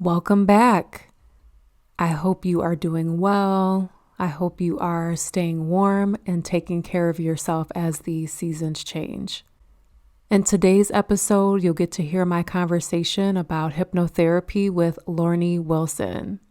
Welcome back. I hope you are doing well. I hope you are staying warm and taking care of yourself as the seasons change. In today's episode, you'll get to hear my conversation about hypnotherapy with Laurnie Wilson.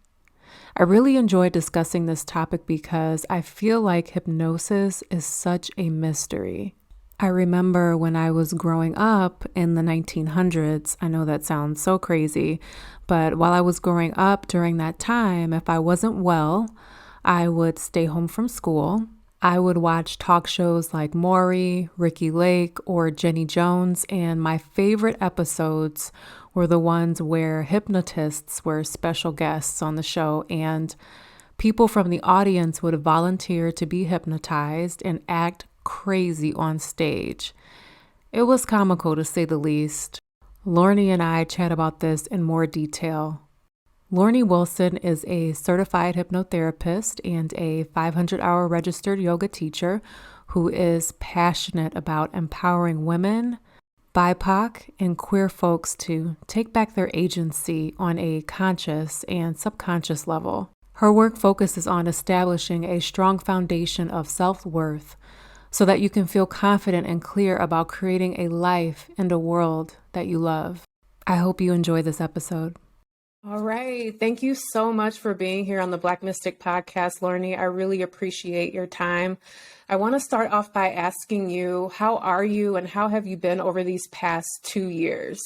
I really enjoyed discussing this topic because I feel like hypnosis is such a mystery. I remember when I was growing up in the 1900s, I know that sounds so crazy, but while I was growing up during that time, if I wasn't well, I would stay home from school. I would watch talk shows like Maury, Ricky Lake, or Jenny Jones, and my favorite episodes were the ones where hypnotists were special guests on the show and people from the audience would volunteer to be hypnotized and act crazy on stage. It was comical to say the least. Laurnie and I chat about this in more detail. Laurnie Wilson is a certified hypnotherapist and a 500-hour registered yoga teacher who is passionate about empowering women, BIPOC, and queer folks to take back their agency on a conscious and subconscious level. Her work focuses on establishing a strong foundation of self-worth so that you can feel confident and clear about creating a life and a world that you love. I hope you enjoy this episode. All right. Thank you so much for being here on the Black Mystic Podcast, Laurnie. I really appreciate your time. I want to start off by asking you, how are you and how have you been over these past 2 years?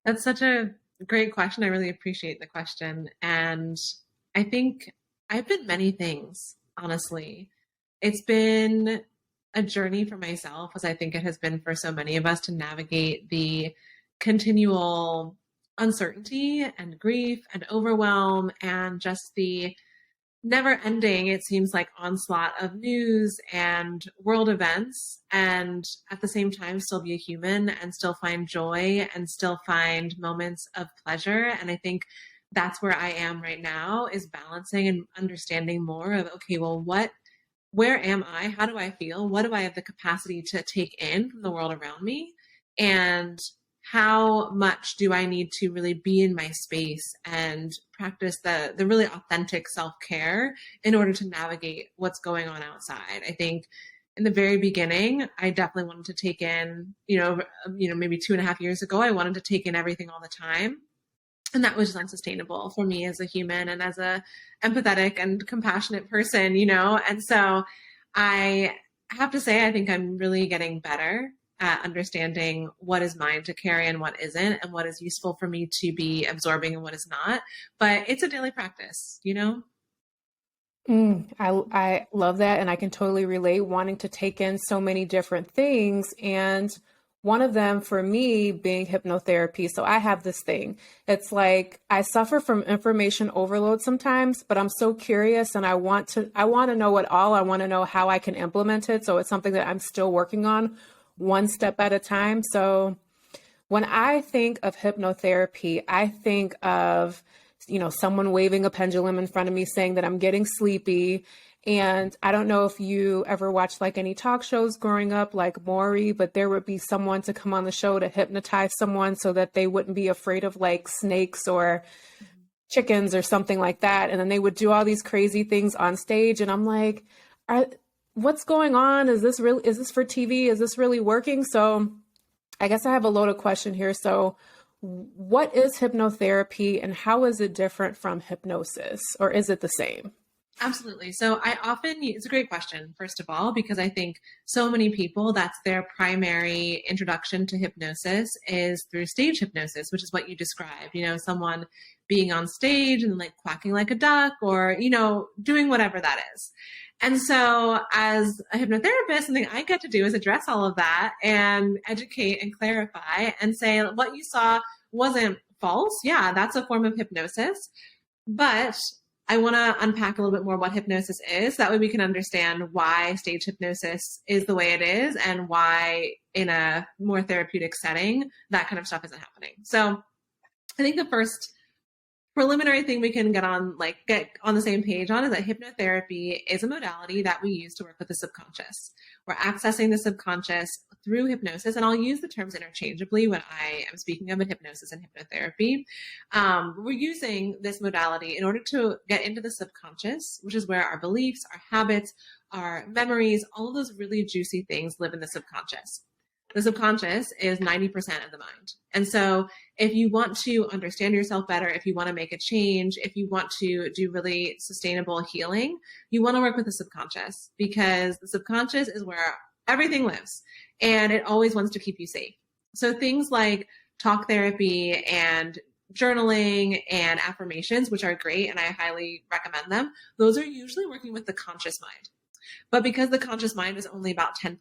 That's such a great question. I really appreciate the question. And I think I've been many things, honestly. It's been a journey for myself, as I think it has been for so many of us, to navigate the continual uncertainty and grief and overwhelm and just the never ending, it seems like, onslaught of news and world events, and at the same time still be a human and still find joy and still find moments of pleasure. And I think that's where I am right now, is balancing and understanding more of, okay, well, where am I? How do I feel? What do I have the capacity to take in from the world around me? And how much do I need to really be in my space and practice the really authentic self-care in order to navigate what's going on outside? I think in the very beginning, I definitely wanted to take in, maybe 2.5 years ago, I wanted to take in everything all the time. And that was just unsustainable for me as a human and as a empathetic and compassionate person, And so I have to say, I think I'm really getting better at understanding what is mine to carry and what isn't, and what is useful for me to be absorbing and what is not. But it's a daily practice, I love that, and I can totally relate, wanting to take in so many different things, and one of them for me being hypnotherapy. So I have this thing. It's like I suffer from information overload sometimes, but I'm so curious and I want to know it all. I want to know how I can implement it. So it's something that I'm still working on one step at a time. So when I think of hypnotherapy, I think of, someone waving a pendulum in front of me saying that I'm getting sleepy. And I don't know if you ever watched like any talk shows growing up, like Maury, but there would be someone to come on the show to hypnotize someone so that they wouldn't be afraid of like snakes or chickens or something like that. And then they would do all these crazy things on stage. And I'm like, what's going on? Is this for TV? Is this really working? So I guess I have a loaded question here. So what is hypnotherapy and how is it different from hypnosis, or is it the same? Absolutely. So it's a great question, first of all, because I think so many people, that's their primary introduction to hypnosis is through stage hypnosis, which is what you described, someone being on stage and like quacking like a duck or, doing whatever that is. And so as a hypnotherapist, something I get to do is address all of that and educate and clarify and say what you saw wasn't false. Yeah, that's a form of hypnosis. But I want to unpack a little bit more what hypnosis is. That way we can understand why stage hypnosis is the way it is and why in a more therapeutic setting, that kind of stuff isn't happening. So I think the first preliminary thing we can get on the same page on is that hypnotherapy is a modality that we use to work with the subconscious. We're accessing the subconscious through hypnosis, and I'll use the terms interchangeably when I am speaking of hypnosis and hypnotherapy. We're using this modality in order to get into the subconscious, which is where our beliefs, our habits, our memories, all of those really juicy things live in the subconscious. The subconscious is 90% of the mind. And so if you want to understand yourself better, if you want to make a change, if you want to do really sustainable healing, you want to work with the subconscious, because the subconscious is where everything lives and it always wants to keep you safe. So things like talk therapy and journaling and affirmations, which are great and I highly recommend them, those are usually working with the conscious mind. But because the conscious mind is only about 10%,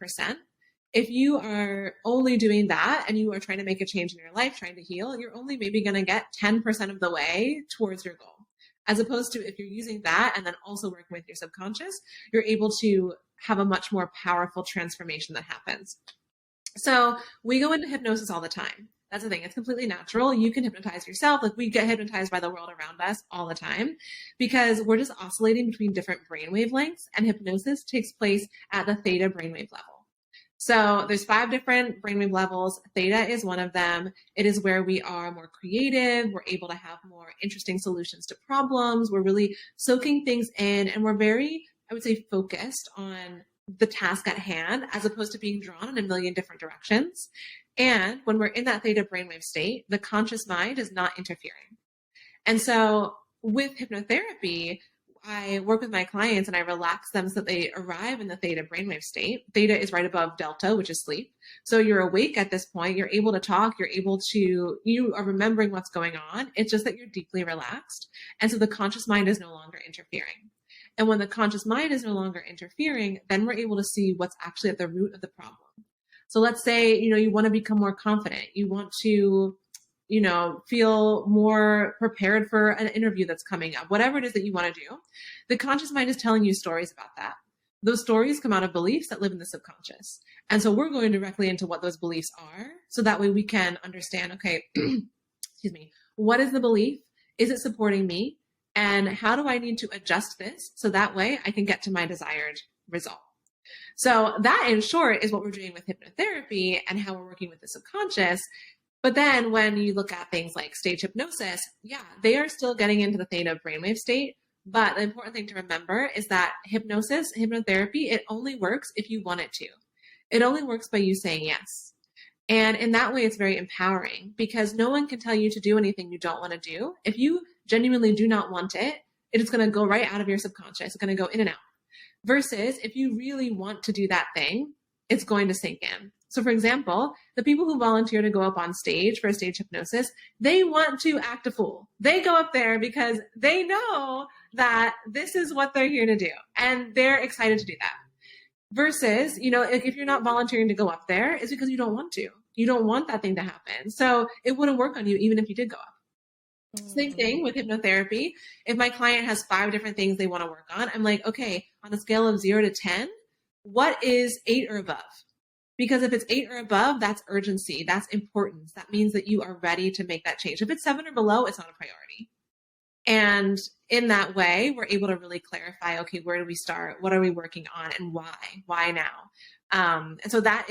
if you are only doing that and you are trying to make a change in your life, trying to heal, you're only maybe going to get 10% of the way towards your goal. As opposed to if you're using that and then also working with your subconscious, you're able to have a much more powerful transformation that happens. So we go into hypnosis all the time. That's the thing. It's completely natural. You can hypnotize yourself. Like, we get hypnotized by the world around us all the time because we're just oscillating between different brain wavelengths, and hypnosis takes place at the theta brainwave level. So there's 5 different brainwave levels. Theta is one of them. It is where we are more creative. We're able to have more interesting solutions to problems. We're really soaking things in, and we're very, I would say, focused on the task at hand as opposed to being drawn in a million different directions. And when we're in that theta brainwave state, the conscious mind is not interfering. And so with hypnotherapy, I work with my clients and I relax them so that they arrive in the theta brainwave state. Theta is right above delta, which is sleep. So you're awake at this point. You're able to talk. You are remembering what's going on. It's just that you're deeply relaxed. And so the conscious mind is no longer interfering. And when the conscious mind is no longer interfering, then we're able to see what's actually at the root of the problem. So let's say, you want to become more confident. You want to feel more prepared for an interview that's coming up, whatever it is that you want to do. The conscious mind is telling you stories about that. Those stories come out of beliefs that live in the subconscious. And so we're going directly into what those beliefs are. So that way we can understand, okay, excuse me, what is the belief? Is it supporting me? And how do I need to adjust this so that way I can get to my desired result? So that, in short, is what we're doing with hypnotherapy and how we're working with the subconscious. But then when you look at things like stage hypnosis, they are still getting into the theta brainwave state. But the important thing to remember is that hypnotherapy, it only works if you want it to. It only works by you saying yes. And in that way, it's very empowering because no one can tell you to do anything you don't want to do. If you genuinely do not want it, it is going to go right out of your subconscious. It's going to go in and out. Versus if you really want to do that thing, it's going to sink in. So for example, the people who volunteer to go up on stage for a stage hypnosis, they want to act a fool. They go up there because they know that this is what they're here to do. And they're excited to do that. Versus, if you're not volunteering to go up there, it's because you don't want to. You don't want that thing to happen. So it wouldn't work on you even if you did go up. Same thing with hypnotherapy. If my client has 5 different things they want to work on, I'm like, okay, on a scale of 0 to 10, what is 8 or above? Because if it's 8 or above, that's urgency. That's importance. That means that you are ready to make that change. If it's 7 or below, it's not a priority. And in that way, we're able to really clarify, okay, where do we start? What are we working on and why? Why now? And so that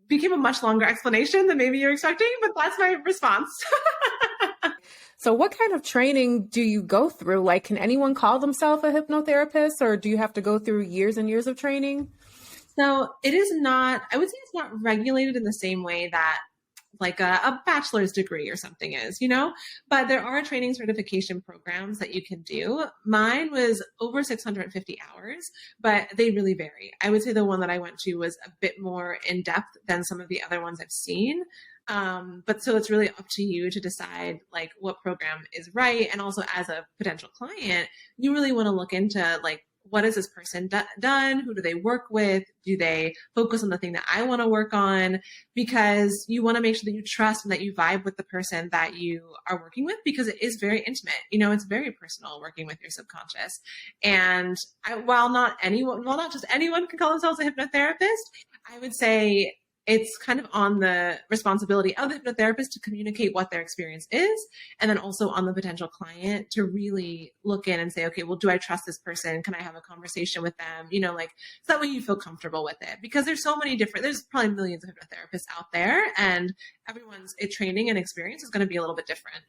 became a much longer explanation than maybe you're expecting, but that's my response. So what kind of training do you go through? Like, can anyone call themselves a hypnotherapist, or do you have to go through years and years of training? So it is not, I would say it's not regulated in the same way that like a bachelor's degree or something is, but there are training certification programs that you can do. Mine was over 650 hours, but they really vary. I would say the one that I went to was a bit more in depth than some of the other ones I've seen. But so it's really up to you to decide like what program is right. And also as a potential client, you really want to look into like, what has this person done? Who do they work with? Do they focus on the thing that I want to work on? Because you want to make sure that you trust and that you vibe with the person that you are working with, because it is very intimate. It's very personal working with your subconscious. And while not just anyone can call themselves a hypnotherapist, I would say it's kind of on the responsibility of the hypnotherapist to communicate what their experience is, and then also on the potential client to really look in and say, okay, well, do I trust this person? Can I have a conversation with them? Like, so that way you feel comfortable with it, because there's so many there's probably millions of hypnotherapists out there, and everyone's training and experience is going to be a little bit different.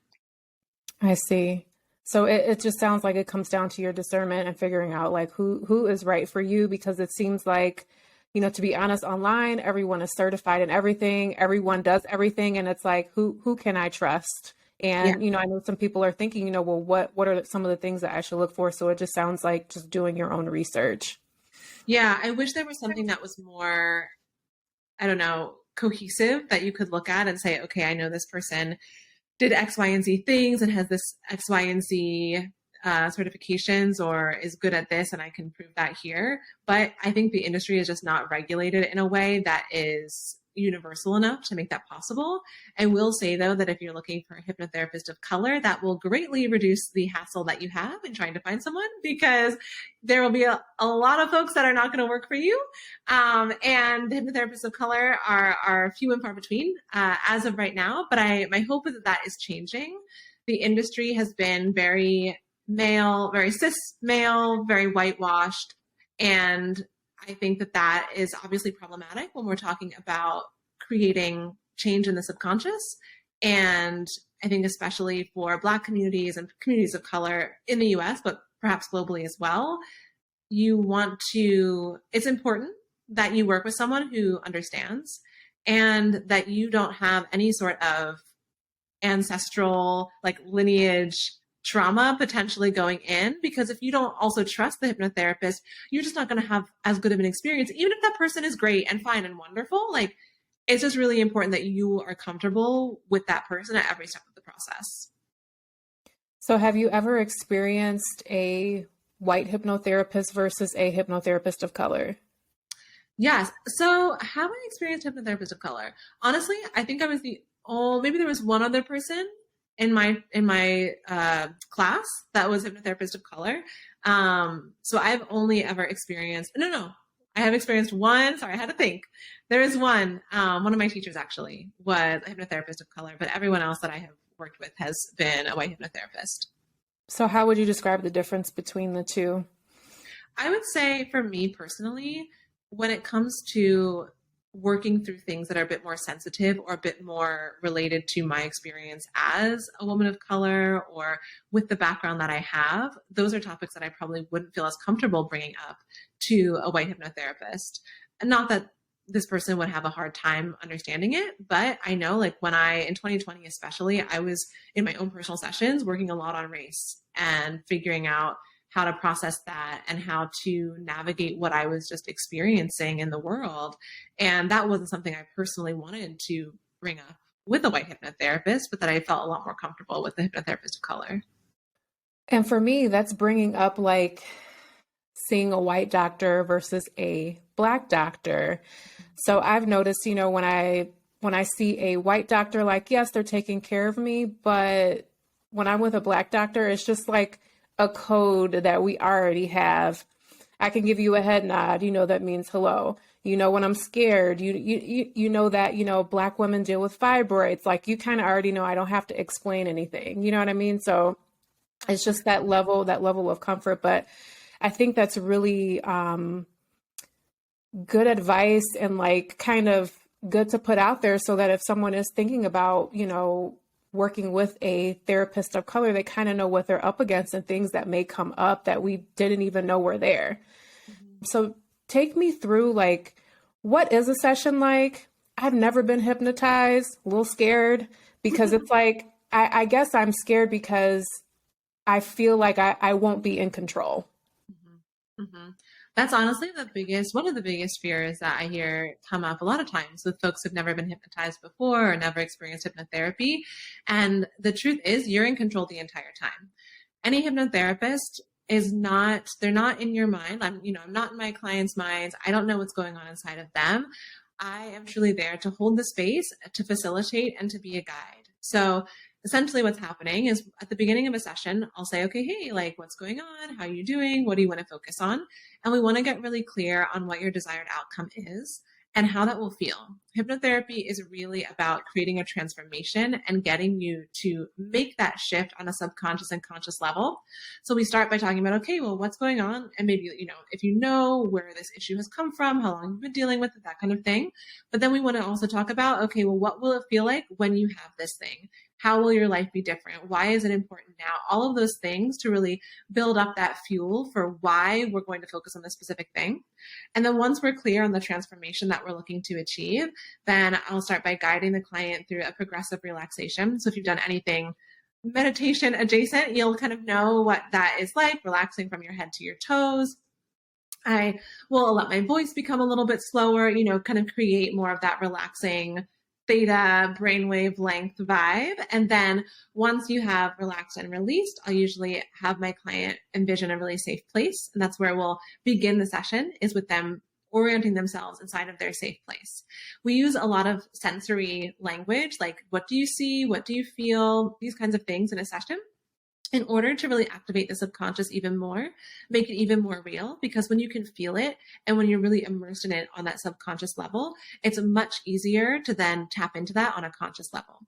I see. So it just sounds like it comes down to your discernment and figuring out like who is right for you, because it seems like, to be honest, online, everyone is certified in everything. Everyone does everything. And it's like, who can I trust? And, I know some people are thinking, well, what are some of the things that I should look for? So it just sounds like just doing your own research. Yeah. I wish there was something that was more, I don't know, cohesive that you could look at and say, okay, I know this person did X, Y, and Z things and has this X, Y, and Z certifications, or is good at this, and I can prove that here. But I think the industry is just not regulated in a way that is universal enough to make that possible. I will say, though, that if you're looking for a hypnotherapist of color, that will greatly reduce the hassle that you have in trying to find someone, because there will be a lot of folks that are not going to work for you. And hypnotherapists of color are few and far between as of right now. But my hope is that is changing. The industry has been very male, very cis male, very whitewashed. And I think that is obviously problematic when we're talking about creating change in the subconscious. And I think especially for Black communities and communities of color in the US, but perhaps globally as well, it's important that you work with someone who understands, and that you don't have any sort of ancestral lineage trauma potentially going in, because if you don't also trust the hypnotherapist, you're just not going to have as good of an experience, even if that person is great and fine and wonderful. It's just really important that you are comfortable with that person at every step of the process. So have you ever experienced a white hypnotherapist versus a hypnotherapist of color? Yes. So have I experienced hypnotherapist of color? Honestly, I think I was maybe there was one other person in my class that was hypnotherapist of color. So I've only ever experienced, I have experienced one. Sorry, I had to think. There is one of my teachers actually was a hypnotherapist of color, but everyone else that I have worked with has been a white hypnotherapist. So how would you describe the difference between the two? I would say for me personally, when it comes to working through things that are a bit more sensitive or a bit more related to my experience as a woman of color, or with the background that I have, those are topics that I probably wouldn't feel as comfortable bringing up to a white hypnotherapist. And not that this person would have a hard time understanding it, but I know in 2020 especially, I was in my own personal sessions working a lot on race and figuring out how to process that and how to navigate what I was just experiencing in the world. And that wasn't something I personally wanted to bring up with a white hypnotherapist, but that I felt a lot more comfortable with the hypnotherapist of color. And for me, that's bringing up seeing a white doctor versus a Black doctor. So I've noticed, when I see a white doctor, yes, they're taking care of me, but when I'm with a Black doctor, it's just a code that we already have. I can give you a head nod, that means hello. When I'm scared, you know that, Black women deal with fibroids. You kind of already know I don't have to explain anything. You know what I mean? So it's just that level of comfort. But I think that's really good advice and kind of good to put out there, so that if someone is thinking about, working with a therapist of color, they kind of know what they're up against and things that may come up that we didn't even know were there. Mm-hmm. So take me through, what is a session like? I've never been hypnotized, a little scared, because it's I guess I'm scared because I feel like I won't be in control. Mm-hmm. Mm-hmm. That's honestly one of the biggest fears that I hear come up a lot of times with folks who've never been hypnotized before or never experienced hypnotherapy. And the truth is, you're in control the entire time. Any hypnotherapist they're not in your mind. I'm not in my clients' minds. I don't know what's going on inside of them. I am truly there to hold the space, to facilitate, and to be a guide. So essentially what's happening is, at the beginning of a session, I'll say, okay, hey, what's going on? How are you doing? What do you want to focus on? And we want to get really clear on what your desired outcome is. and how that will feel. Hypnotherapy is really about creating a transformation and getting you to make that shift on a subconscious and conscious level. So we start by talking about, okay, well, what's going on? And maybe, if you know where this issue has come from, how long you've been dealing with it, that kind of thing. But then we want to also talk about, okay, well, what will it feel like when you have this thing? How will your life be different? Why is it important now? All of those things to really build up that fuel for why we're going to focus on this specific thing. And then once we're clear on the transformation that we're looking to achieve, then I'll start by guiding the client through a progressive relaxation. So if you've done anything meditation adjacent, you'll kind of know what that is like, relaxing from your head to your toes. I will let my voice become a little bit slower, kind of create more of that relaxing theta brainwave length vibe. And then once you have relaxed and released, I'll usually have my client envision a really safe place. And that's where we'll begin the session, is with them orienting themselves inside of their safe place. We use a lot of sensory language, like what do you see? What do you feel? These kinds of things in a session, in order to really activate the subconscious even more, make it even more real. Because when you can feel it and when you're really immersed in it on that subconscious level, it's much easier to then tap into that on a conscious level.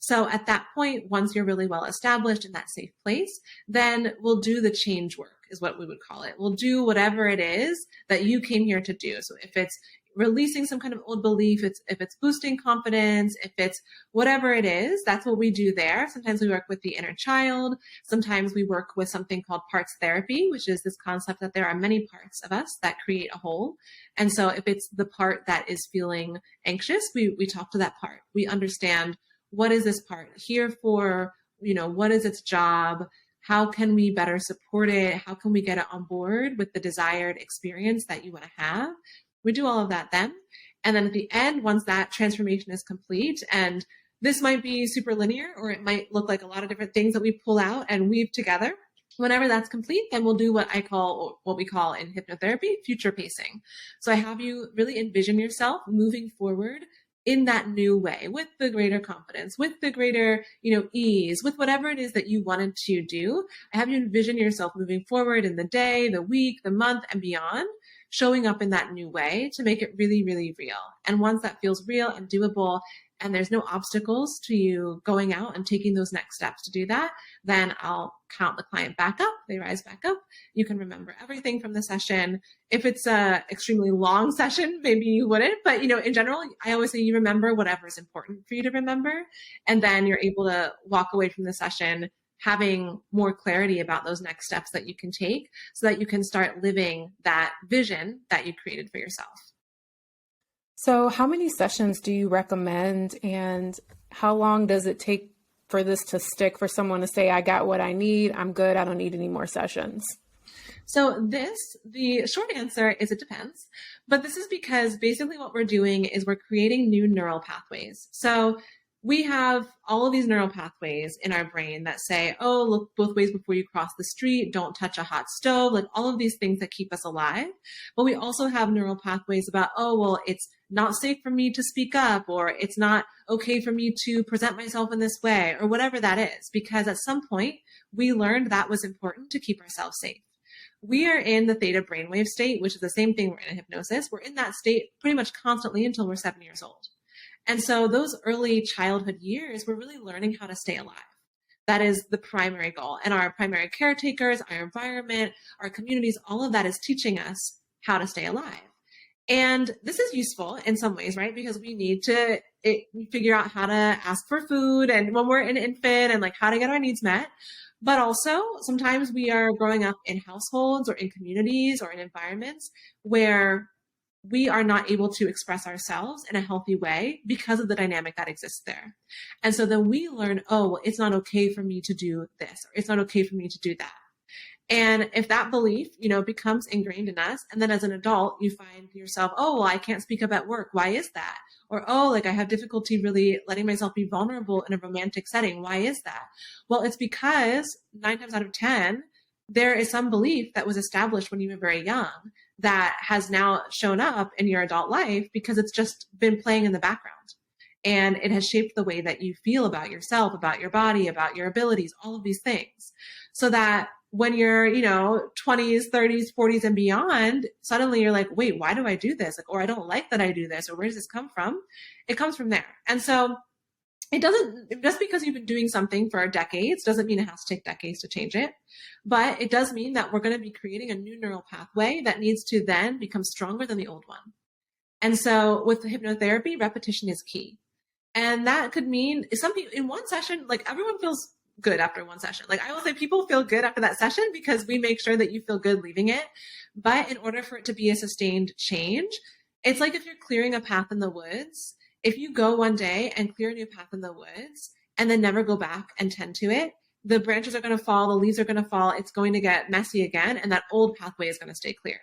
So at that point, once you're really well established in that safe place, then we'll do the change work, is what we would call it. We'll do whatever it is that you came here to do. So if it's releasing some kind of old belief, if it's boosting confidence, if it's whatever it is, that's what we do there. Sometimes we work with the inner child. Sometimes we work with something called parts therapy, which is this concept that there are many parts of us that create a whole. And so if it's the part that is feeling anxious, we talk to that part. We understand, what is this part here for? What is its job? How can we better support it? How can we get it on board with the desired experience that you want to have? We do all of that then. And then at the end, once that transformation is complete, and this might be super linear, or it might look like a lot of different things that we pull out and weave together. Whenever that's complete, then we'll do what we call in hypnotherapy, future pacing. So I have you really envision yourself moving forward in that new way, with the greater confidence, with the greater, ease, with whatever it is that you wanted to do. I have you envision yourself moving forward in the day, the week, the month, and beyond, showing up in that new way to make it really, really real. And once that feels real and doable, and there's no obstacles to you going out and taking those next steps to do that, then I'll count the client back up. They rise back up. You can remember everything from the session. If it's a extremely long session, maybe you wouldn't, but in general, I always say you remember whatever is important for you to remember. And then you're able to walk away from the session having more clarity about those next steps that you can take, so that you can start living that vision that you created for yourself. So how many sessions do you recommend, and how long does it take for this to stick, for someone to say, I got what I need, I'm good, I don't need any more sessions? So the short answer is it depends. But this is because basically what we're doing is we're creating new neural pathways. So we have all of these neural pathways in our brain that say, oh, look both ways before you cross the street, don't touch a hot stove, like all of these things that keep us alive. But we also have neural pathways about, oh, well, it's not safe for me to speak up, or it's not okay for me to present myself in this way, or whatever that is, because at some point we learned that was important to keep ourselves safe. We are in the theta brainwave state, which is the same thing we're in hypnosis. We're in that state pretty much constantly until we're 7 years old. And so those early childhood years, we're really learning how to stay alive. That is the primary goal. And our primary caretakers, our environment, our communities, all of that is teaching us how to stay alive. And this is useful in some ways, right? Because we need to figure out how to ask for food, and when we're an infant, and like how to get our needs met. But also sometimes we are growing up in households or in communities or in environments where we are not able to express ourselves in a healthy way because of the dynamic that exists there. And so then we learn, oh, well, it's not okay for me to do this, or it's not okay for me to do that. And if that belief, becomes ingrained in us, and then as an adult, you find yourself, oh, well, I can't speak up at work. Why is that? Or, oh, like I have difficulty really letting myself be vulnerable in a romantic setting. Why is that? Well, it's because 9 times out of 10, there is some belief that was established when you were very young that has now shown up in your adult life because it's just been playing in the background. And it has shaped the way that you feel about yourself, about your body, about your abilities, all of these things. So that when you're, 20s, 30s, 40s and beyond, suddenly you're like, wait, why do I do this? Like, or I don't like that I do this, or where does this come from? It comes from there. And so it doesn't, just because you've been doing something for decades doesn't mean it has to take decades to change it. But it does mean that we're going to be creating a new neural pathway that needs to then become stronger than the old one. And so with the hypnotherapy, repetition is key. And that could mean some people in one session, like everyone feels good after one session. Like I will say people feel good after that session because we make sure that you feel good leaving it. But in order for it to be a sustained change, it's like if you're clearing a path in the woods, if you go one day and clear a new path in the woods and then never go back and tend to it, the branches are going to fall, the leaves are going to fall, it's going to get messy again, and that old pathway is going to stay clear.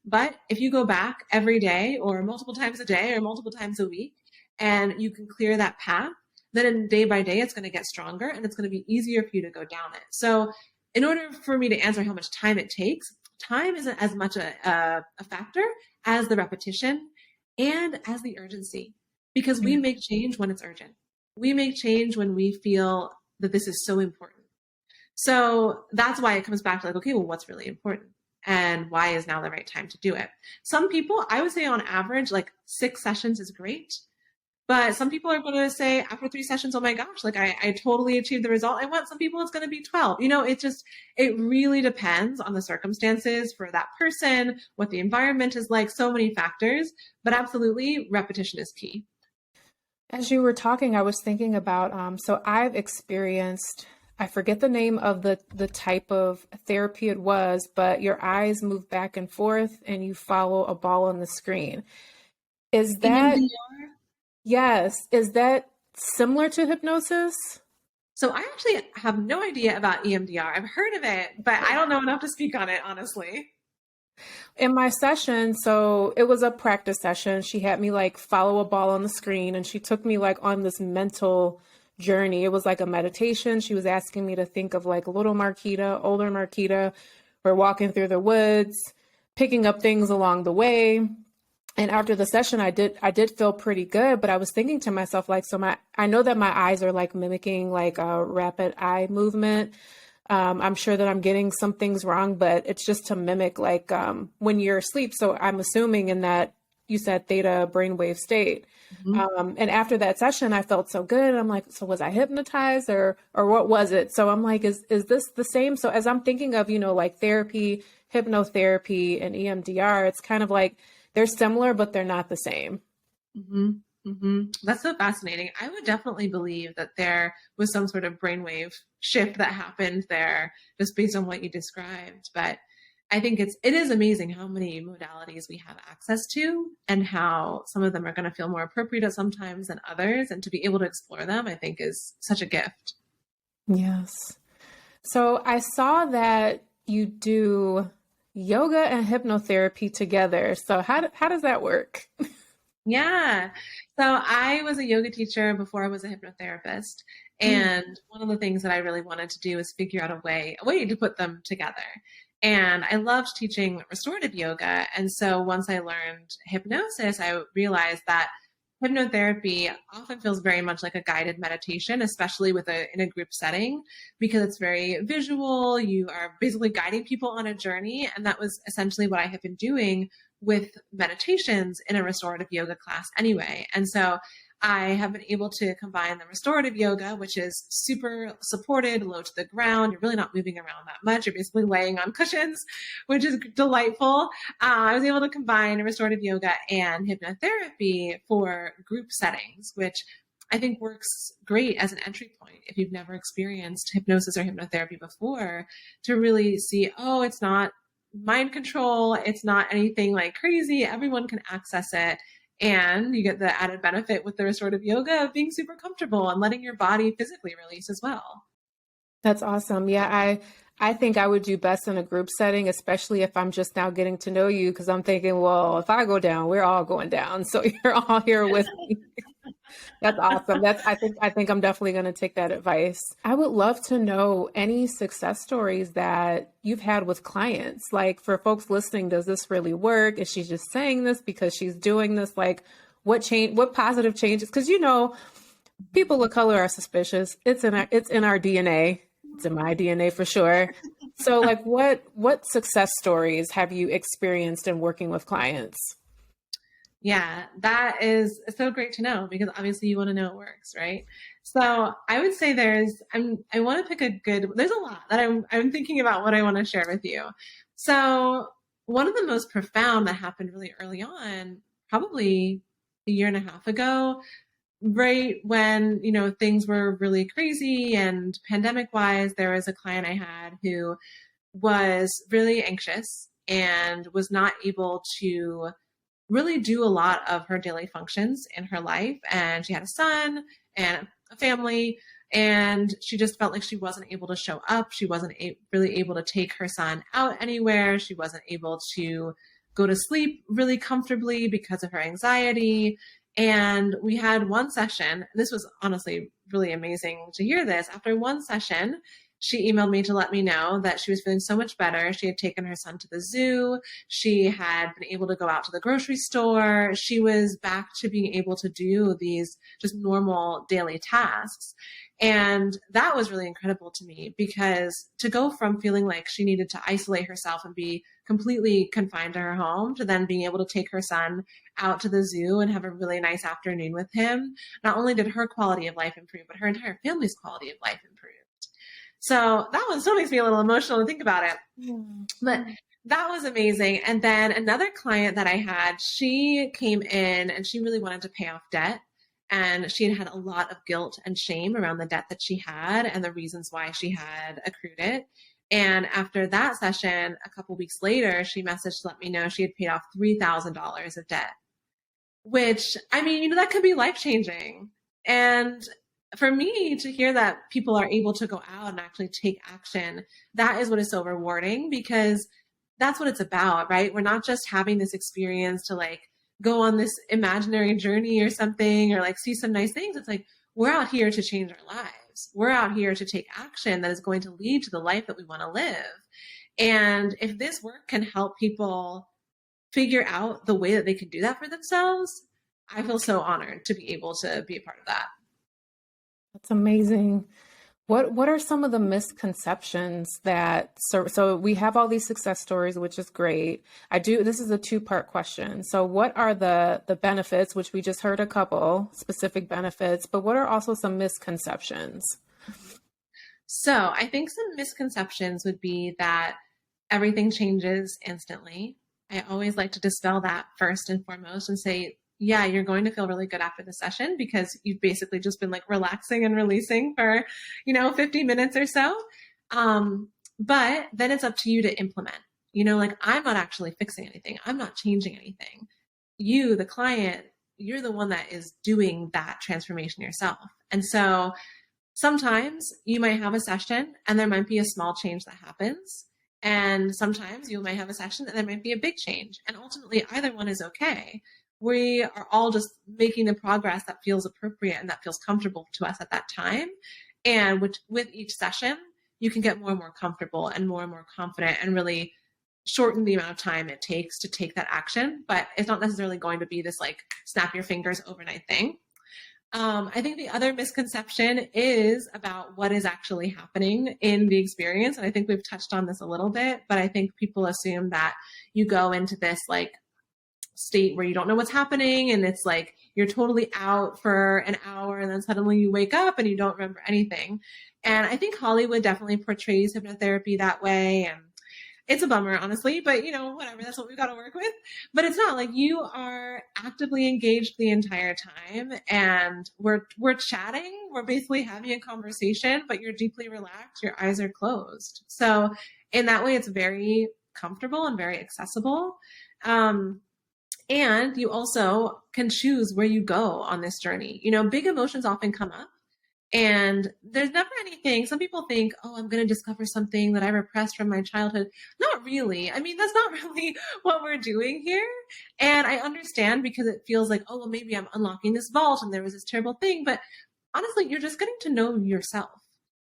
But if you go back every day or multiple times a day or multiple times a week, and you can clear that path, then day by day, it's going to get stronger and it's going to be easier for you to go down it. So in order for me to answer how much time it takes, time isn't as much a factor as the repetition and as the urgency, because we make change when it's urgent. We make change when we feel that this is so important. So that's why it comes back to like, okay, well, what's really important? And why is now the right time to do it? Some people, I would say on average, like 6 sessions is great. But some people are going to say after 3 sessions, oh my gosh, like I totally achieved the result I want. Some people it's going to be 12. It really depends on the circumstances for that person, what the environment is like, so many factors. But absolutely, repetition is key. As you were talking, I was thinking about, so I've experienced, I forget the name of the type of therapy it was, but your eyes move back and forth and you follow a ball on the screen. Is that... EMDR? Yes. Is that similar to hypnosis? So I actually have no idea about EMDR. I've heard of it, but I don't know enough to speak on it, honestly. In my session, so it was a practice session. She had me like follow a ball on the screen and she took me like on this mental journey. It was like a meditation. She was asking me to think of like little Marquita, older Marquita. We're walking through the woods, picking up things along the way. And after the session, I did feel pretty good, but I was thinking to myself, like, I know that my eyes are like mimicking like a rapid eye movement. I'm sure that I'm getting some things wrong, but it's just to mimic like when you're asleep. So I'm assuming in that you said theta brainwave state. Mm-hmm. And after that session, I felt so good. I'm like, so was I hypnotized or what was it? So I'm like, is this the same? So as I'm thinking of, like therapy, hypnotherapy and EMDR, it's kind of like, they're similar, but they're not the same. Mm-hmm. Mm-hmm. That's so fascinating. I would definitely believe that there was some sort of brainwave shift that happened there just based on what you described. But I think it is amazing how many modalities we have access to and how some of them are going to feel more appropriate at sometimes than others. And to be able to explore them, I think is such a gift. Yes. So I saw that you do yoga and hypnotherapy together. So how does that work? Yeah. So I was a yoga teacher before I was a hypnotherapist. And one of the things that I really wanted to do is figure out a way to put them together. And I loved teaching restorative yoga. And so once I learned hypnosis, I realized that hypnotherapy often feels very much like a guided meditation, especially in a group setting, because it's very visual. You are basically guiding people on a journey. And that was essentially what I had been doing with meditations in a restorative yoga class anyway. And so I have been able to combine the restorative yoga, which is super supported, low to the ground. You're really not moving around that much. You're basically laying on cushions, which is delightful. I was able to combine restorative yoga and hypnotherapy for group settings, which I think works great as an entry point if you've never experienced hypnosis or hypnotherapy before, to really see, oh, it's not mind control. It's not anything like crazy. Everyone can access it. And you get the added benefit with the restorative yoga of being super comfortable and letting your body physically release as well. That's awesome. Yeah, I think I would do best in a group setting, especially if I'm just now getting to know you, because I'm thinking, well, if I go down, we're all going down. So you're all here with me. That's awesome. I think I'm definitely going to take that advice. I would love to know any success stories that you've had with clients. Like for folks listening, does this really work? Is she just saying this because she's doing this? Like what positive changes? Because people of color are suspicious. It's in our DNA. It's in my DNA for sure. So like what success stories have you experienced in working with clients? Yeah, that is so great to know because obviously you want to know it works, right? So I would say I want to pick there's a lot that I'm thinking about what I want to share with you. So one of the most profound that happened really early on, probably a year and a half ago, right when, things were really crazy and pandemic wise, there was a client I had who was really anxious and was not able to really do a lot of her daily functions in her life. And she had a son and a family, and she just felt like she wasn't able to show up. She wasn't really able to take her son out anywhere. She wasn't able to go to sleep really comfortably because of her anxiety. And we had one session. This was honestly really amazing to hear this. After one session, she emailed me to let me know that she was feeling so much better. She had taken her son to the zoo. She had been able to go out to the grocery store. She was back to being able to do these just normal daily tasks. And that was really incredible to me because to go from feeling like she needed to isolate herself and be completely confined to her home to then being able to take her son out to the zoo and have a really nice afternoon with him, not only did her quality of life improve, but her entire family's quality of life improved. So that one still makes me a little emotional to think about it. But that was amazing. And then another client that I had, she came in and she really wanted to pay off debt. And she had had a lot of guilt and shame around the debt that she had and the reasons why she had accrued it. And after that session, a couple weeks later, she messaged to let me know she had paid off $3,000 of debt, which, I mean, that could be life changing. And for me to hear that people are able to go out and actually take action, that is what is so rewarding because that's what it's about, right? We're not just having this experience to like go on this imaginary journey or something or like see some nice things. It's like we're out here to change our lives. We're out here to take action that is going to lead to the life that we want to live. And if this work can help people figure out the way that they can do that for themselves, I feel so honored to be able to be a part of that. That's amazing. What are some of the misconceptions so we have all these success stories, which is great. This is a two-part question. So what are the benefits, which we just heard a couple specific benefits, but what are also some misconceptions? So I think some misconceptions would be that everything changes instantly. I always like to dispel that first and foremost and say, yeah, you're going to feel really good after the session because you've basically just been like relaxing and releasing for, 50 minutes or so. But then it's up to you to implement, like I'm not actually fixing anything. I'm not changing anything. You, the client, you're the one that is doing that transformation yourself. And so sometimes you might have a session and there might be a small change that happens. And sometimes you might have a session and there might be a big change. And ultimately, either one is okay. We are all just making the progress that feels appropriate and that feels comfortable to us at that time. And with each session, you can get more and more comfortable and more confident and really shorten the amount of time it takes to take that action. But it's not necessarily going to be this like snap your fingers overnight thing. I think the other misconception is about what is actually happening in the experience. And I think we've touched on this a little bit, but I think people assume that you go into this like state where you don't know what's happening and it's like you're totally out for an hour and then suddenly you wake up and you don't remember anything. And I think Hollywood definitely portrays hypnotherapy that way, and it's a bummer, honestly, but whatever, that's what we've got to work with. But it's not like you are actively engaged the entire time and we're chatting, we're basically having a conversation, but you're deeply relaxed, your eyes are closed. So in that way, it's very comfortable and very accessible. And you also can choose where you go on this journey. Big emotions often come up and there's never anything. Some people think, oh, I'm going to discover something that I repressed from my childhood. Not really. I mean, that's not really what we're doing here. And I understand because it feels like, oh, well, maybe I'm unlocking this vault and there was this terrible thing. But honestly, you're just getting to know yourself.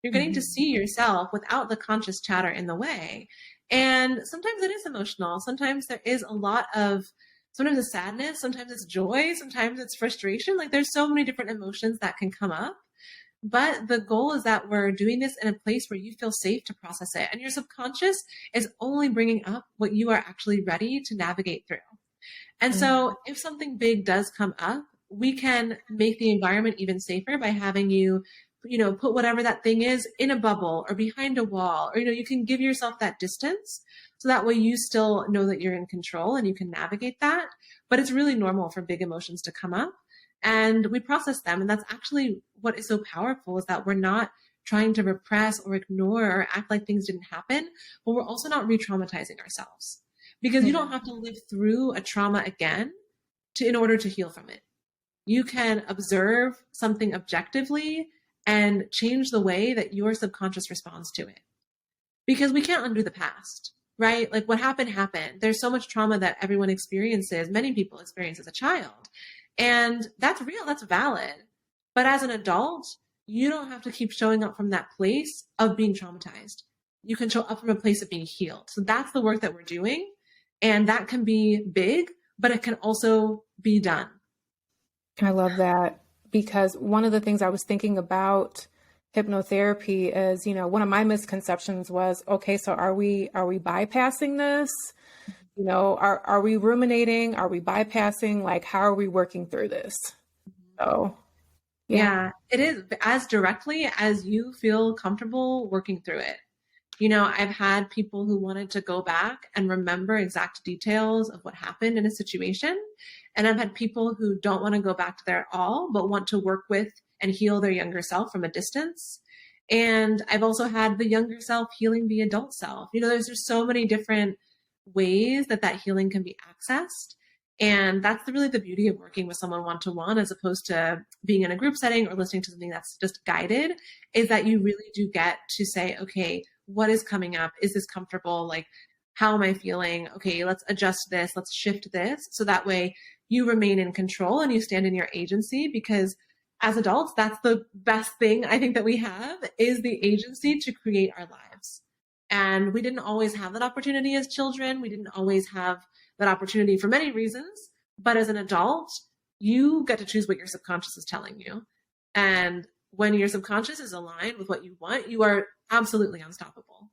You're getting to see yourself without the conscious chatter in the way. And sometimes it is emotional. Sometimes there is a lot of sometimes it's sadness, sometimes it's joy, sometimes it's frustration. Like there's so many different emotions that can come up. But the goal is that we're doing this in a place where you feel safe to process it. And your subconscious is only bringing up what you are actually ready to navigate through. And so if something big does come up, we can make the environment even safer by having you, put whatever that thing is in a bubble or behind a wall, or, you can give yourself that distance. So that way you still know that you're in control and you can navigate that. But it's really normal for big emotions to come up and we process them. And that's actually what is so powerful, is that we're not trying to repress or ignore or act like things didn't happen, but we're also not re-traumatizing ourselves, because you don't have to live through a trauma again in order to heal from it. You can observe something objectively and change the way that your subconscious responds to it, because we can't undo the past, right? Like what happened happened. There's so much trauma that everyone experiences, many people experience as a child, and that's real, that's valid. But as an adult, you don't have to keep showing up from that place of being traumatized. You can show up from a place of being healed. So that's the work that we're doing. And that can be big, but it can also be done. I love that, because one of the things I was thinking about hypnotherapy is, one of my misconceptions was, okay, so are we bypassing this? Are we ruminating? Are we bypassing? Like, how are we working through this? So, yeah, it is as directly as you feel comfortable working through it. I've had people who wanted to go back and remember exact details of what happened in a situation. And I've had people who don't want to go back to there at all, but want to work with and heal their younger self from a distance. And I've also had the younger self healing the adult self. There's just so many different ways that healing can be accessed. And that's really the beauty of working with someone one-to-one, as opposed to being in a group setting or listening to something that's just guided, is that you really do get to say, okay, what is coming up? Is this comfortable? Like, how am I feeling? Okay, let's adjust this. Let's shift this. So that way you remain in control and you stand in your agency, because as adults, that's the best thing I think that we have, is the agency to create our lives. And we didn't always have that opportunity as children. We didn't always have that opportunity for many reasons. But as an adult, you get to choose what your subconscious is telling you. And when your subconscious is aligned with what you want, you are absolutely unstoppable.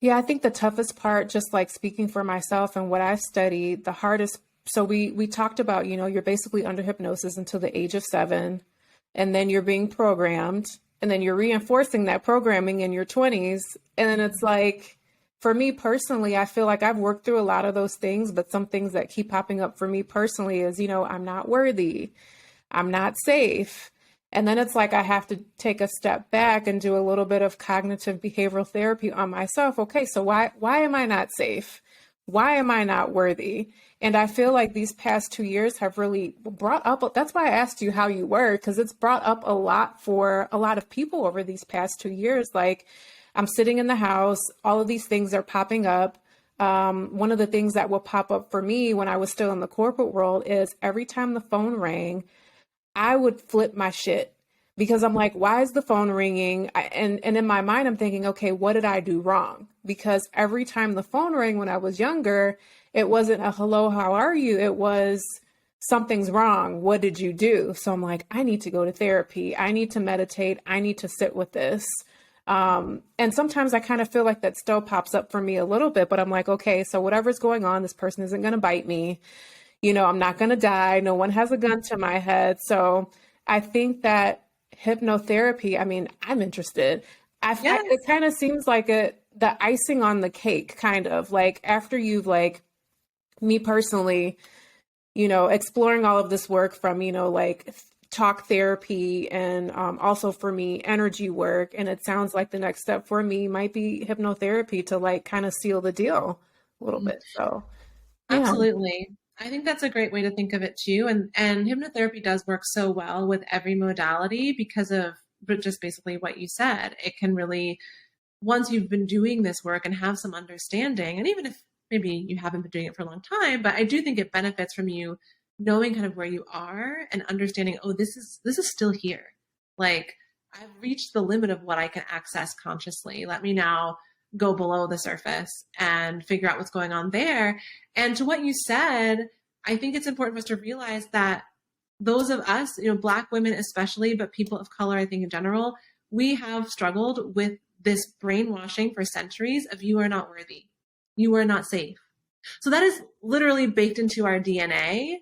Yeah, I think the toughest part, just like speaking for myself and what I've studied, the hardest. So we talked about, you're basically under hypnosis until the age of 7, and then you're being programmed, and then you're reinforcing that programming in your 20s. And then it's like, for me personally, I feel like I've worked through a lot of those things, but some things that keep popping up for me personally is, I'm not worthy, I'm not safe. And then it's like I have to take a step back and do a little bit of cognitive behavioral therapy on myself. Okay, so why am I not safe? Why am I not worthy? And I feel like these past 2 years have really brought up, that's why I asked you how you were, because it's brought up a lot for a lot of people over these past 2 years. Like, I'm sitting in the house, all of these things are popping up. One of the things that will pop up for me when I was still in the corporate world is every time the phone rang, I would flip my shit, because I'm like, why is the phone ringing? And in my mind, I'm thinking, okay, what did I do wrong? Because every time the phone rang when I was younger, it wasn't a hello, how are you? It was something's wrong. What did you do? So I'm like, I need to go to therapy. I need to meditate. I need to sit with this. And sometimes I kind of feel like that still pops up for me a little bit, but I'm like, okay, so whatever's going on, this person isn't going to bite me. I'm not going to die. No one has a gun to my head. So I think that hypnotherapy, I'm interested. It kind of seems like the icing on the cake, kind of like after you've, like, me personally, exploring all of this work from, like talk therapy and also for me, energy work. And it sounds like the next step for me might be hypnotherapy to, like, kind of seal the deal a little bit. So, yeah. Absolutely. I think that's a great way to think of it too. And hypnotherapy does work so well with every modality because of just basically what you said. It can really, once you've been doing this work and have some understanding, and even if maybe you haven't been doing it for a long time, but I do think it benefits from you knowing kind of where you are and understanding, oh, this is still here. Like, I've reached the limit of what I can access consciously. Let me now go below the surface and figure out what's going on there. And to what you said, I think it's important for us to realize that those of us, Black women especially, but people of color, I think in general, we have struggled with this brainwashing for centuries of you are not worthy. You are not safe. So that is literally baked into our DNA.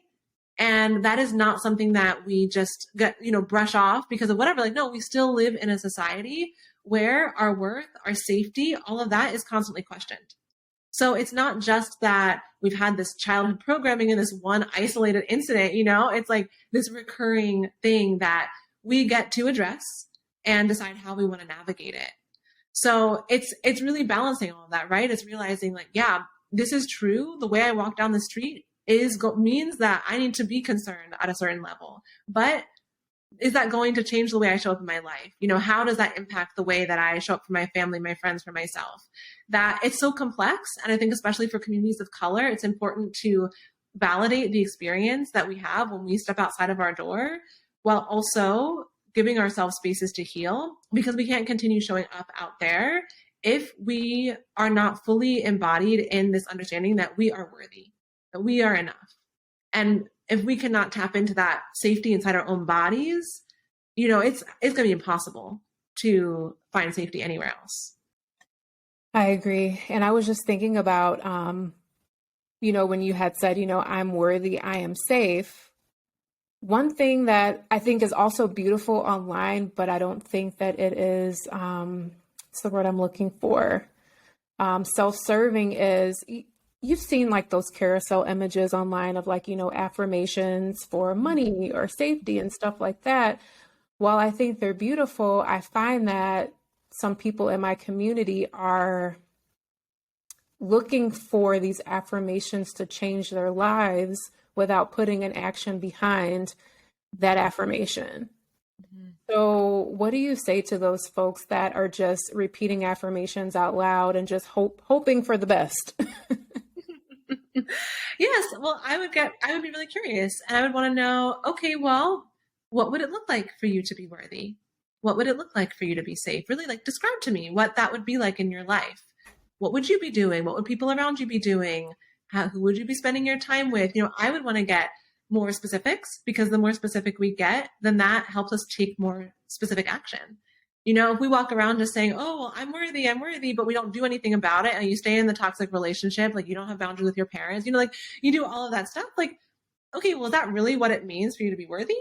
And that is not something that we just get, brush off because of whatever. Like, no, we still live in a society where our worth, our safety, all of that is constantly questioned. So it's not just that we've had this childhood programming and this one isolated incident, it's like this recurring thing that we get to address and decide how we want to navigate it. So it's really balancing all of that, right? It's realizing like, yeah, this is true. The way I walk down the street means that I need to be concerned at a certain level. But is that going to change the way I show up in my life? How does that impact the way that I show up for my family, my friends, for myself? That it's so complex. And I think especially for communities of color, it's important to validate the experience that we have when we step outside of our door, while also giving ourselves spaces to heal, because we can't continue showing up out there if we are not fully embodied in this understanding that we are worthy, that we are enough. And if we cannot tap into that safety inside our own bodies, it's going to be impossible to find safety anywhere else. I agree. And I was just thinking about, when you had said, I'm worthy, I am safe. One thing that I think is also beautiful online, but I don't think that it is, what's the word I'm looking for? Self-serving is, you've seen like those carousel images online of like, affirmations for money or safety and stuff like that. While I think they're beautiful, I find that some people in my community are looking for these affirmations to change their lives without putting an action behind that affirmation. Mm-hmm. So what do you say to those folks that are just repeating affirmations out loud and just hoping for the best? Yes. Well, I would be really curious, and I would want to know, okay, well, what would it look like for you to be worthy? What would it look like for you to be safe? Really, like, describe to me what that would be like in your life. What would you be doing? What would people around you be doing? Who would you be spending your time with? I would want to get more specifics, because the more specific we get, then that helps us take more specific action. If we walk around just saying, oh, well, I'm worthy, but we don't do anything about it, and you stay in the toxic relationship, like you don't have boundaries with your parents, like you do all of that stuff, like, okay, well, is that really what it means for you to be worthy?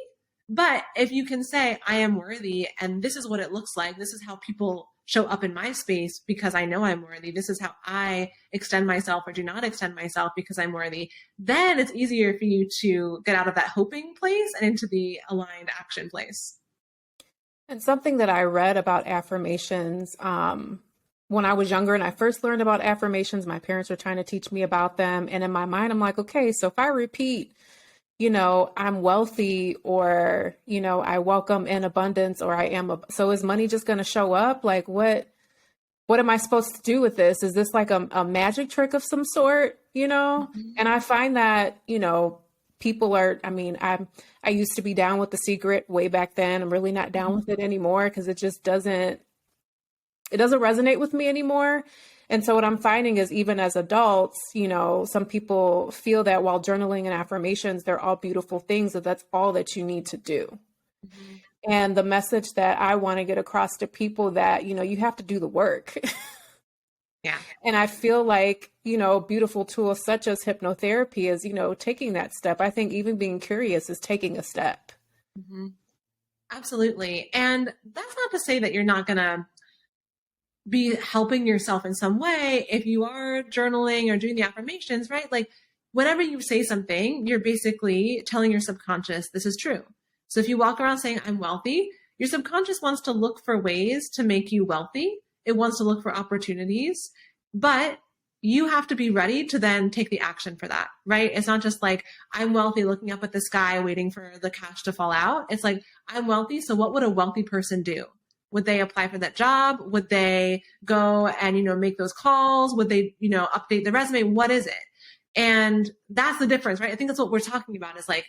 But if you can say, I am worthy, and this is what it looks like, this is how people show up in my space because I know I'm worthy, this is how I extend myself or do not extend myself because I'm worthy, then it's easier for you to get out of that hoping place and into the aligned action place. And something that I read about affirmations, when I was younger and I first learned about affirmations, my parents were trying to teach me about them. And in my mind, I'm like, okay, so if I repeat, I'm wealthy, or, I welcome in abundance, or so is money just going to show up? Like, what am I supposed to do with this? Is this like a magic trick of some sort, Mm-hmm. And I find that, people are, I used to be down with The Secret way back then. I'm really not down with it anymore because it just doesn't resonate with me anymore. And so what I'm finding is, even as adults, some people feel that while journaling and affirmations, they're all beautiful things, that's all that you need to do. Mm-hmm. And the message that I want to get across to people that, you have to do the work. Yeah. And I feel like, beautiful tools such as hypnotherapy is, taking that step. I think even being curious is taking a step. Mm-hmm. Absolutely. And that's not to say that you're not going to be helping yourself in some way if you are journaling or doing the affirmations, right? Like, whenever you say something, you're basically telling your subconscious this is true. So if you walk around saying I'm wealthy, your subconscious wants to look for ways to make you wealthy. It wants to look for opportunities, but you have to be ready to then take the action for that, right? It's not just like, I'm wealthy, looking up at the sky, waiting for the cash to fall out. It's like, I'm wealthy. So what would a wealthy person do? Would they apply for that job? Would they go and, make those calls? Would they, update the resume? What is it? And that's the difference, right? I think that's what we're talking about, is like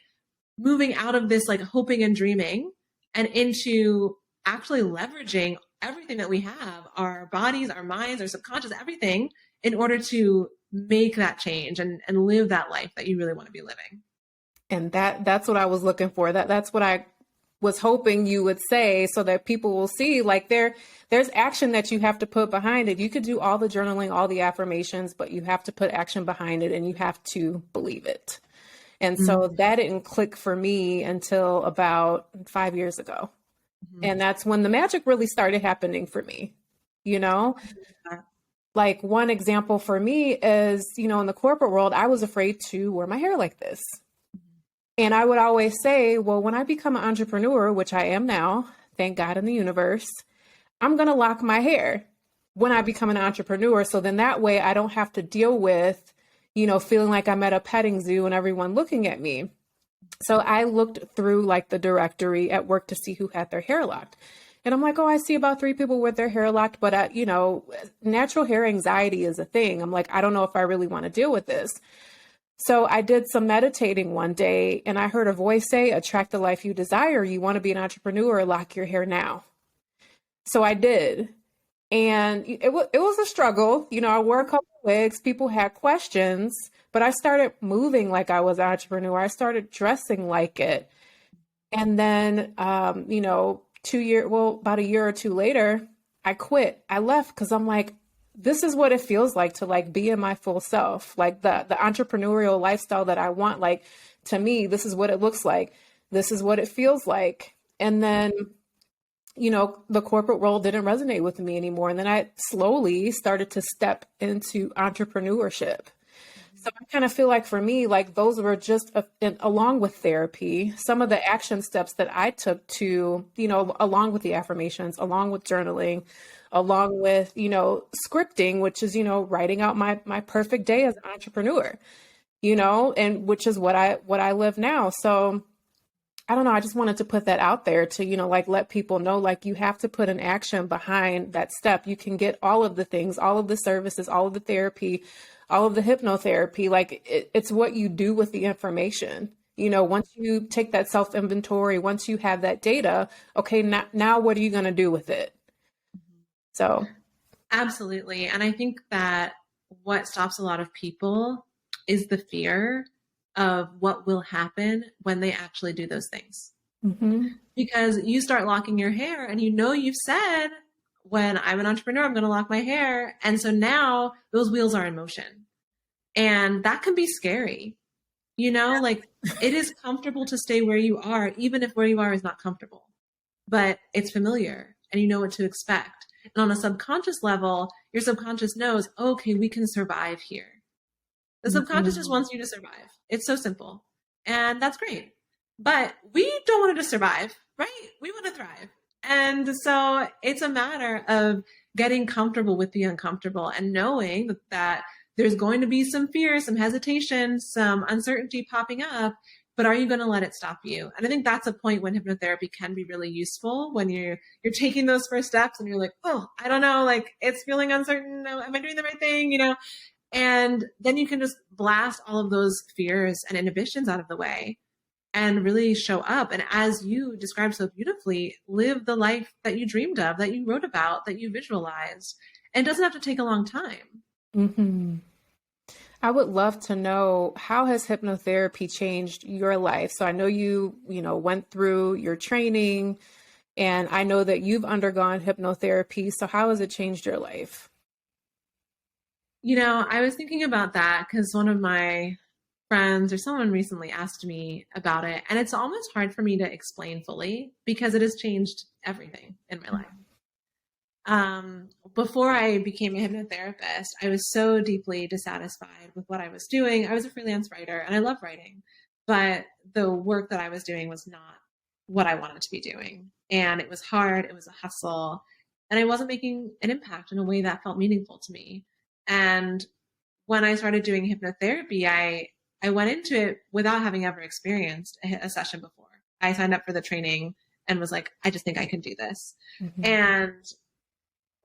moving out of this, like, hoping and dreaming, and into actually leveraging everything that we have, our bodies, our minds, our subconscious, everything, in order to make that change and live that life that you really want to be living. And that's what I was looking for. That's what I was hoping you would say, so that people will see, like, there's action that you have to put behind it. You could do all the journaling, all the affirmations, but you have to put action behind it, and you have to believe it. And so that didn't click for me until about 5 years ago. And that's when the magic really started happening for me, you know? Like, one example for me is, in the corporate world, I was afraid to wear my hair like this. And I would always say, well, when I become an entrepreneur, which I am now, thank God in the universe, I'm going to lock my hair when I become an entrepreneur. So then that way I don't have to deal with, feeling like I'm at a petting zoo and everyone looking at me. So I looked through like the directory at work to see who had their hair locked. And I'm like, oh, I see about 3 people with their hair locked, but natural hair anxiety is a thing. I'm like, I don't know if I really want to deal with this. So I did some meditating one day, and I heard a voice say, attract the life you desire. You want to be an entrepreneur, lock your hair now. So I did. And it was a struggle. I wore a couple of wigs. People had questions, but I started moving like I was an entrepreneur. I started dressing like it. And then, about a year or two later, I quit. I left because I'm like, this is what it feels like to like be in my full self, like the entrepreneurial lifestyle that I want. Like, to me, this is what it looks like. This is what it feels like. And then, the corporate world didn't resonate with me anymore. And then I slowly started to step into entrepreneurship. So I kind of feel like for me, like those were just, along with therapy, some of the action steps that I took to, along with the affirmations, along with journaling, along with, scripting, which is, writing out my perfect day as an entrepreneur, and which is what I live now. So I don't know. I just wanted to put that out there to, like, let people know, like, you have to put an action behind that step. You can get all of the things, all of the services, all of the therapy, all of the hypnotherapy. Like, it's what you do with the information. Once you take that self inventory, once you have that data, okay, now what are you going to do with it? So. Absolutely. And I think that what stops a lot of people is the fear of what will happen when they actually do those things. Mm-hmm. Because you start locking your hair and you've said, when I'm an entrepreneur, I'm going to lock my hair. And so now those wheels are in motion. And that can be scary. Like, it is comfortable to stay where you are, even if where you are is not comfortable. But it's familiar and you know what to expect. And on a subconscious level, your subconscious knows, okay, we can survive here. The subconscious just wants you to survive. It's so simple. And that's great. But we don't want to just survive, right? We want to thrive. And so it's a matter of getting comfortable with the uncomfortable and knowing that there's going to be some fear, some hesitation, some uncertainty popping up, but are you going to let it stop you? And I think that's a point when hypnotherapy can be really useful, when you're taking those first steps and you're like, oh, I don't know, like, it's feeling uncertain. Am I doing the right thing? And then you can just blast all of those fears and inhibitions out of the way and really show up. And as you described so beautifully, live the life that you dreamed of, that you wrote about, that you visualized. And it doesn't have to take a long time. Mm-hmm. I would love to know, how has hypnotherapy changed your life? So I know you went through your training, and I know that you've undergone hypnotherapy. So how has it changed your life? I was thinking about that because one of my friends or someone recently asked me about it. And it's almost hard for me to explain fully because it has changed everything in my life. Before I became a hypnotherapist, I was so deeply dissatisfied with what I was doing. I was a freelance writer and I love writing, but the work that I was doing was not what I wanted to be doing. And it was hard. It was a hustle. And I wasn't making an impact in a way that felt meaningful to me. And when I started doing hypnotherapy, I went into it without having ever experienced a session before. I signed up for the training and was like, I just think I can do this. Mm-hmm. And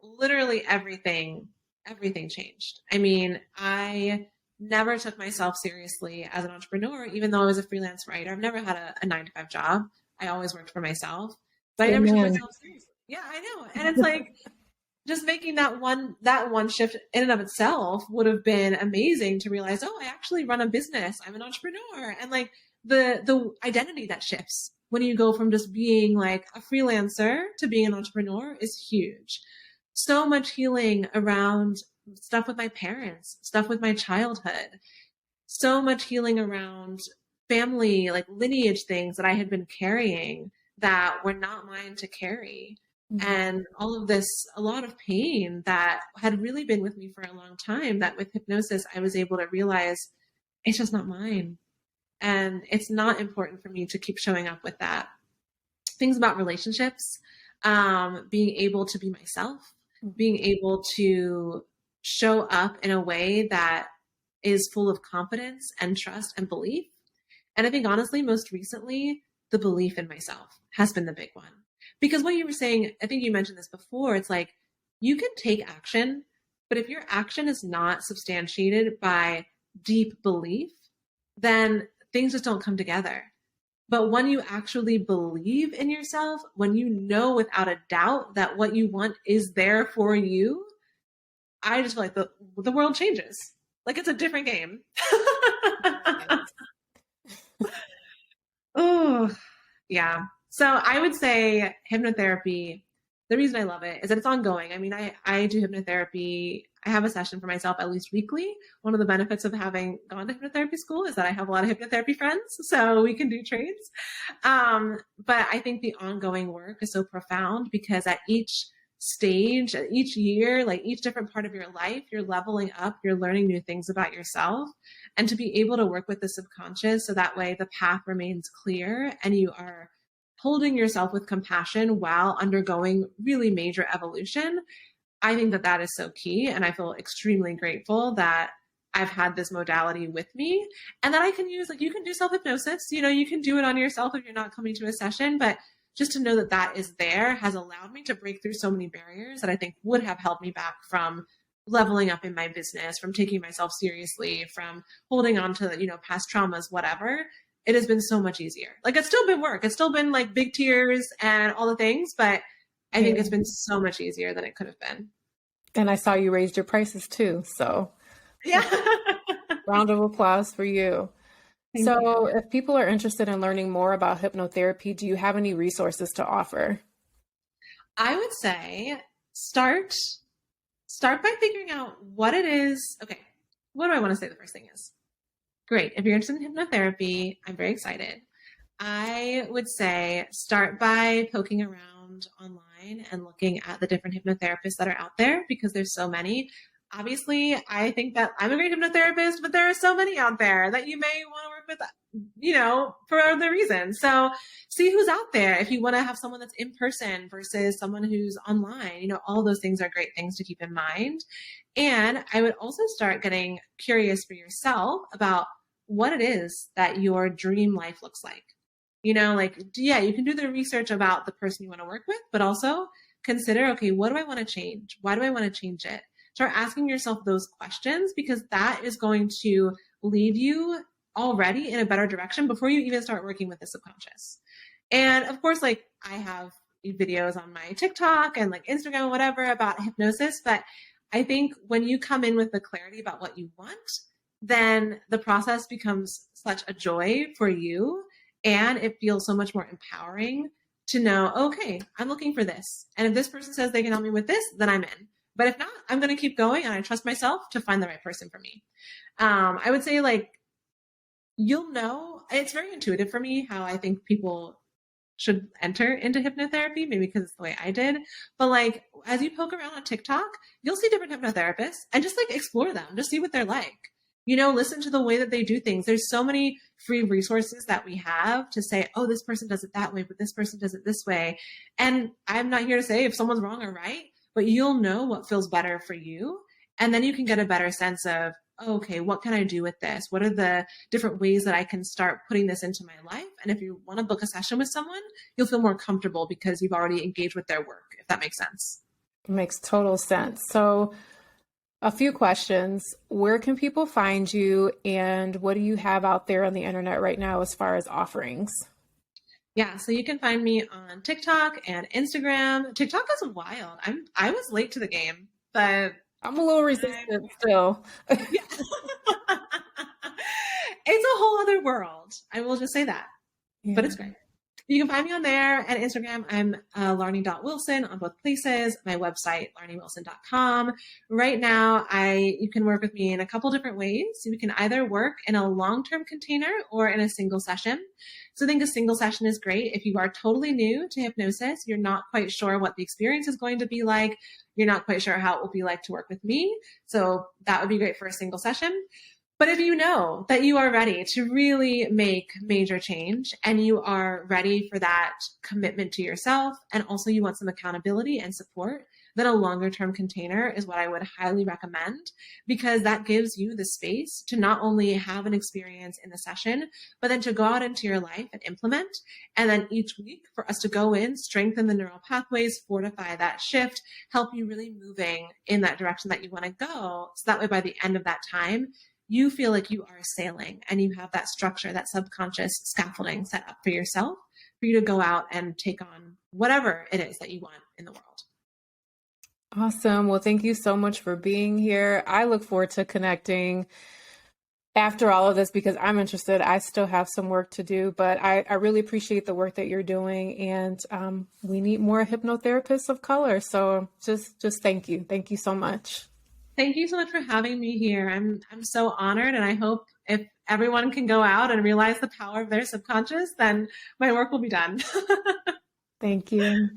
literally everything changed. I mean, I never took myself seriously as an entrepreneur, even though I was a freelance writer. I've never had a 9-to-5 job. I always worked for myself, but I never took myself seriously. Yeah, I know. And it's like, just making that one shift in and of itself would have been amazing to realize, oh, I actually run a business. I'm an entrepreneur. And like the identity that shifts when you go from just being like a freelancer to being an entrepreneur is huge. So much healing around stuff with my parents, stuff with my childhood, so much healing around family, like lineage things that I had been carrying that were not mine to carry. Mm-hmm. And all of this, a lot of pain that had really been with me for a long time, that with hypnosis, I was able to realize it's just not mine. And it's not important for me to keep showing up with that. Things about relationships, being able to be myself, being able to show up in a way that is full of confidence and trust and belief. And I think honestly, most recently, the belief in myself has been the big one. Because what you were saying, I think you mentioned this before, it's like you can take action, but if your action is not substantiated by deep belief, then things just don't come together. But when you actually believe in yourself, when you know without a doubt that what you want is there for you, I just feel like the world changes. Like it's a different game. Oh, yeah. So I would say hypnotherapy, the reason I love it is that it's ongoing. I mean, I do hypnotherapy. I have a session for myself at least weekly. One of the benefits of having gone to hypnotherapy school is that I have a lot of hypnotherapy friends, so we can do trades. But I think the ongoing work is so profound because at each stage, each year, like each different part of your life, you're leveling up, you're learning new things about yourself. And to be able to work with the subconscious so that way the path remains clear and you are holding yourself with compassion while undergoing really major evolution, I think that that is so key. And I feel extremely grateful that I've had this modality with me and that I can use, like you can do self-hypnosis, you can do it on yourself if you're not coming to a session, but just to know that that is there has allowed me to break through so many barriers that I think would have held me back from leveling up in my business, from taking myself seriously, from holding on to, past traumas, whatever. It has been so much easier. Like it's still been work. It's still been like big tears and all the things, but I think it's been so much easier than it could have been. And I saw you raised your prices too. So yeah. Round of applause for you. Thank you. If people are interested in learning more about hypnotherapy, do you have any resources to offer? I would say start by figuring out what it is. Okay. What do I want to say the first thing is? Great. If you're interested in hypnotherapy, I'm very excited. I would say start by poking around online and looking at the different hypnotherapists that are out there because there's so many. Obviously, I think that I'm a great hypnotherapist, but there are so many out there that you may want to work with, for other reasons. So see who's out there. If you want to have someone that's in person versus someone who's online, all those things are great things to keep in mind. And I would also start getting curious for yourself about what it is that your dream life looks like. You can do the research about the person you want to work with, but also consider, okay, what do I want to change? Why do I want to change it? Start asking yourself those questions because that is going to lead you already in a better direction before you even start working with the subconscious. And of course, I have videos on my TikTok and Instagram and whatever about hypnosis, but I think when you come in with the clarity about what you want, then the process becomes such a joy for you and it feels so much more empowering to know, okay, I'm looking for this. And if this person says they can help me with this, then I'm in. But if not, I'm going to keep going and I trust myself to find the right person for me. I would say you'll know, it's very intuitive for me how I think people should enter into hypnotherapy, maybe because it's the way I did. But as you poke around on TikTok, you'll see different hypnotherapists and just explore them, just see what they're like. Listen to the way that they do things. There's so many free resources that we have to say, oh, this person does it that way, but this person does it this way. And I'm not here to say if someone's wrong or right, but you'll know what feels better for you. And then you can get a better sense of, okay, what can I do with this? What are the different ways that I can start putting this into my life? And if you want to book a session with someone, you'll feel more comfortable because you've already engaged with their work, if that makes sense. It makes total sense. So a few questions. Where can people find you and what do you have out there on the internet right now as far as offerings? Yeah, so you can find me on TikTok and Instagram. TikTok is wild. I was late to the game, but I'm a little resistant still. It's a whole other world. I will just say that, Yeah. but it's great. You can find me on there and Instagram. I'm Laurnie.Wilson on both places. My website, laurniewilson.com. Right now, you can work with me in a couple different ways. We can either work in a long-term container or in a single session. So I think a single session is great if you are totally new to hypnosis. You're not quite sure what the experience is going to be like. You're not quite sure how it will be like to work with me. So that would be great for a single session. But if you know that you are ready to really make major change and you are ready for that commitment to yourself, and also you want some accountability and support, then a longer term container is what I would highly recommend, because that gives you the space to not only have an experience in the session, but then to go out into your life and implement. And then each week for us to go in, strengthen the neural pathways, fortify that shift, help you really moving in that direction that you want to go. So that way by the end of that time, you feel like you are sailing and you have that structure, that subconscious scaffolding set up for yourself, for you to go out and take on whatever it is that you want in the world. Awesome. Well, thank you so much for being here. I look forward to connecting after all of this because I'm interested. I still have some work to do, but I really appreciate the work that you're doing. And we need more hypnotherapists of color. So just thank you. Thank you so much. Thank you so much for having me here. I'm so honored, and I hope if everyone can go out and realize the power of their subconscious, then my work will be done. Thank you.